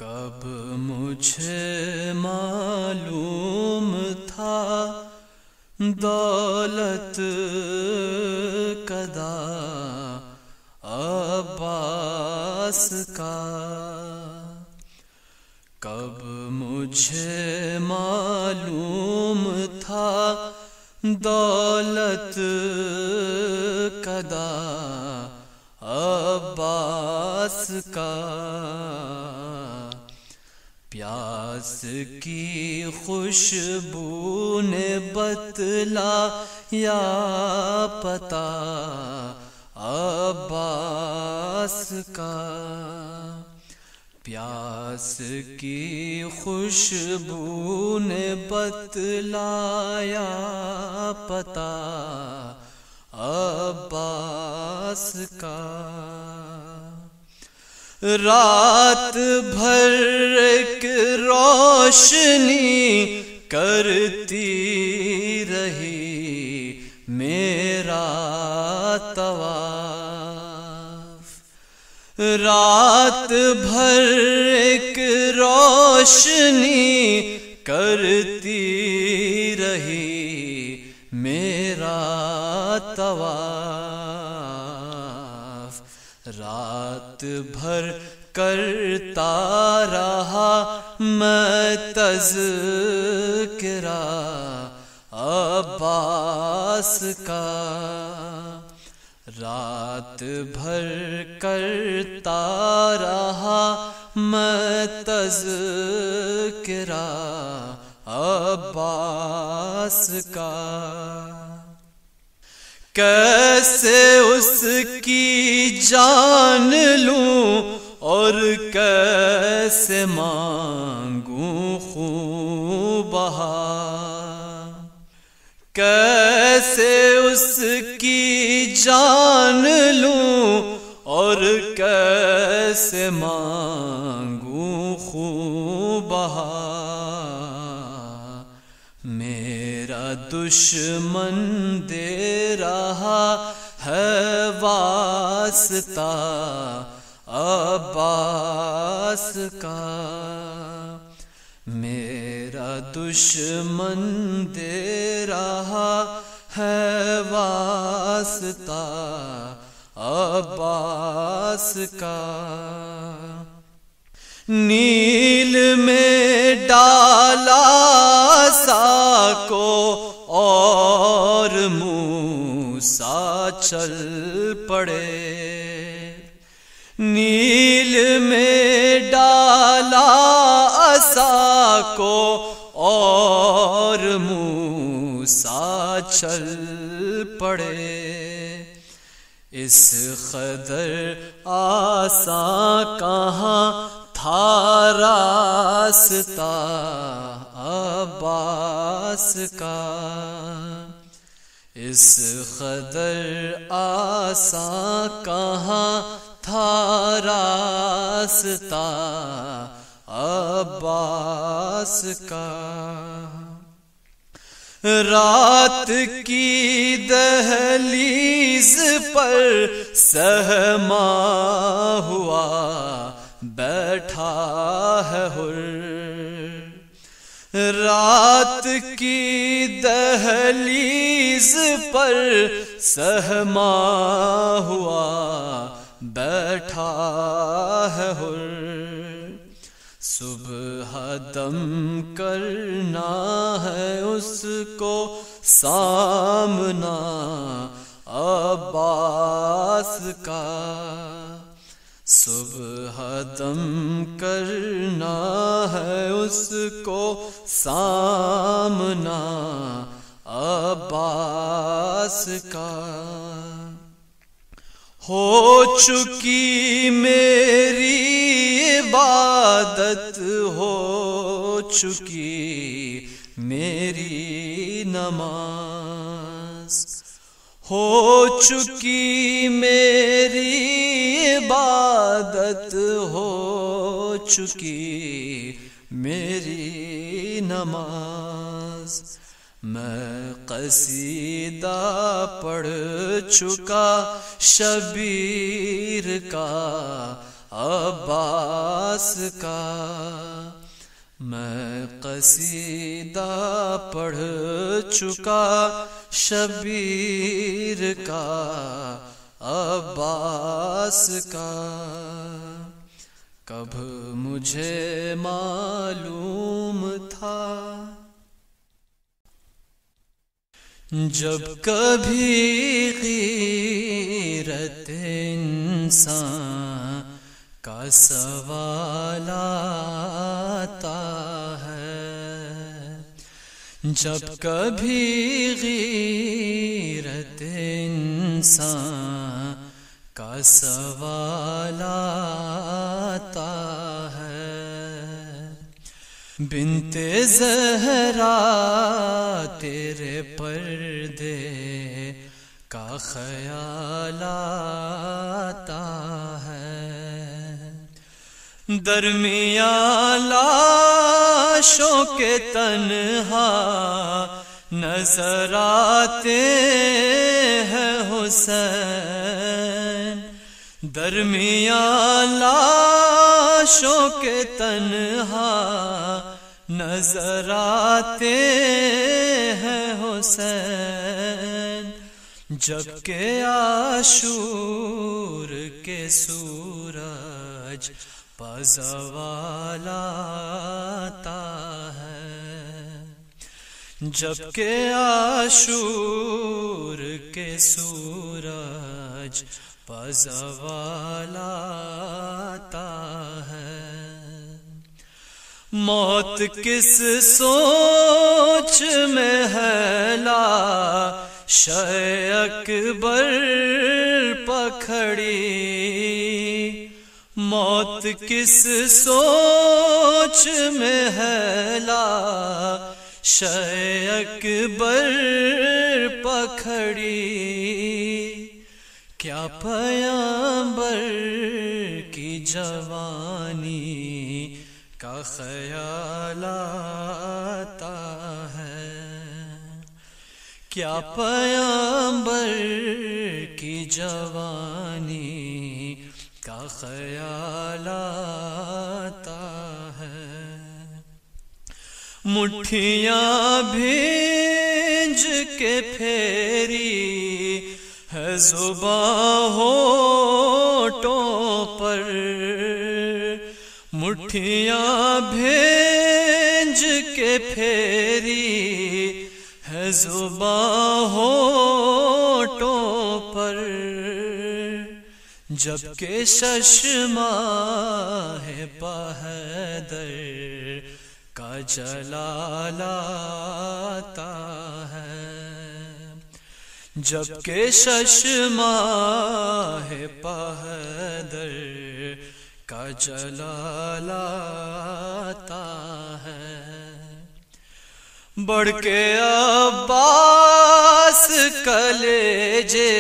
کب مجھے معلوم تھا دولت قدا عباس کا، کب مجھے معلوم تھا دولت قدا عباس کا، پیاس کی خوشبو نے بتلایا پتہ عباس کا، پیاس کی خوشبو نے بتلایا پتہ عباس کا، رات بھر ایک روشنی کرتی رہی میرا طواف، رات بھر ایک روشنی کرتی رہی میرا طواف، رات بھر کرتا رہا میں تذکرہ عباس کا، رات بھر کرتا رہا میں تذکرہ عباس کا، کیسے اس کی جان لوں اور کیسے مانگوں خون بہا، کیسے اس کی جان لوں اور کیسے مانگوں خون بہا، میرا دشمن دے رہا ہے واسطہ عباس کا، میرا دشمن دے رہا ہے واسطہ عباس کا، نیل میں ڈالا عصا کو اور موسیٰ چل پڑے، نیل میں ڈالا عصا کو اور موسیٰ چل پڑے، اس قدر آسان کہاں تھا راستہ عباس کا، اس قدر آسان کہاں تھا راستہ عباس کا، رات کی دہلیز پر سہما ہوا بیٹھا ہے حر، رات کی دہلیز پر سہما ہوا بیٹھا ہے حر، صبح دم کرنا ہے اس کو سامنا عباس کا، صبح دم کرنا ہے اس کو سامنا عباس کا، ہو چکی میری عبادت، ہو چکی میری نماز، ہو چکی میری عبادت، ہو چکی میری نماز، میں قصیدہ پڑھ چکا شبیر کا عباس عباس کا میں قصیدہ پڑھ چکا شبیر کا عباس کا، کب مجھے معلوم تھا جب کبھی غیرت انسان کا سوال آتا ہے، جب کبھی غیرت انسان کا سوال آتا ہے، بنت زہرا تیرے پردے کا خیال آتا ہے، درمیان لاشوں کے تنہا نظر آتے ہیں حسین، درمیان لاشوں کے تنہا نظر آتے ہیں حسین، جبکہ عاشور کے سورج پزوال آتا ہے، جبکہ عاشور کے سورج پزوال آتا ہے، موت کس سوچ میں ہے لاش اکبر پکھڑی، موت کس سوچ میں ہے لاش اکبر پکھڑی، کیا پیغمبر کی جوانی کا خیال آتا ہے، کیا پیغمبر کی جوانی کا خیال آتا ہے، مٹھیاں بھیج کے پھیری ہے زباں ہونٹوں پر، مٹھیاں بھیج کے پھیری ہے زباں ہونٹوں پر، جبکہ ششماہ پہدر کا جلال آتا ہے، جبکہ ششماہ پہدر کا جلال آتا ہے، بڑھ کے عباس کلیجے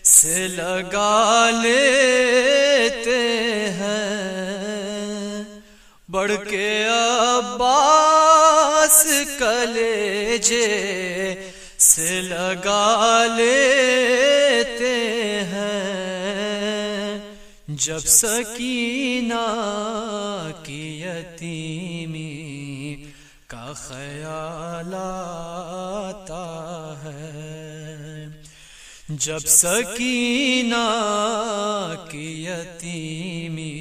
سے لگا لیتے ہیں، بڑھ کے عباس کلیجے سے لگا لیتے ہیں، جب سکینہ کی یتیمی کا خیال آتا ہے، جب سکینہ کی یتیمی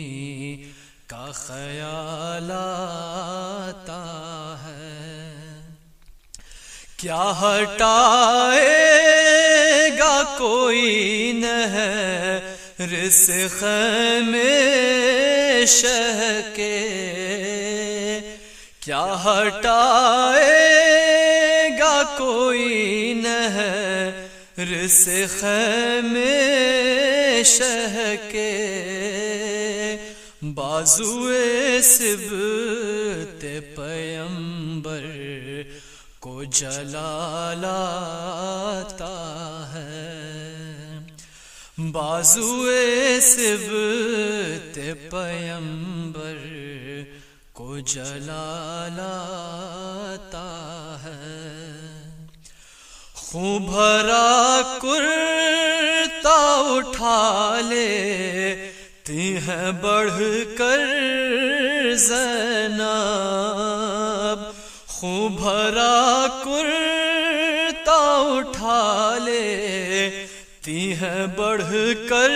کا خیال آتا ہے، کیا ہٹائے گا کوئی نہر سے خیمے شہ کے، کیا ہٹائے گا کوئی نہر سے خیمے شہ کے، بازوئے سبط پیمبر کو جلال آتا ہے، بازوئے سبط پیمبر کو جلال آتا ہے، خون بھرا کرتا اٹھا لے تی ہیں بڑھ کر زینب، خوں بھرا کرتا اٹھا لے، تی ہیں بڑھ کر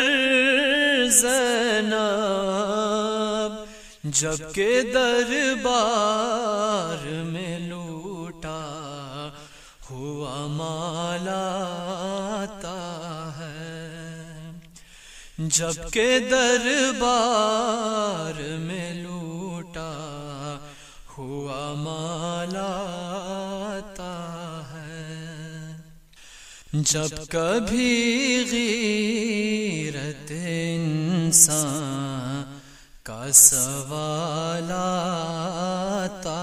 زینب، جبکہ دربار میں لوٹا ہوا مال آتا ہے، جبکہ دربار میں لوٹا ہوا مال آتا ہے۔ جب کبھی غیرت انسان کا سوال آتا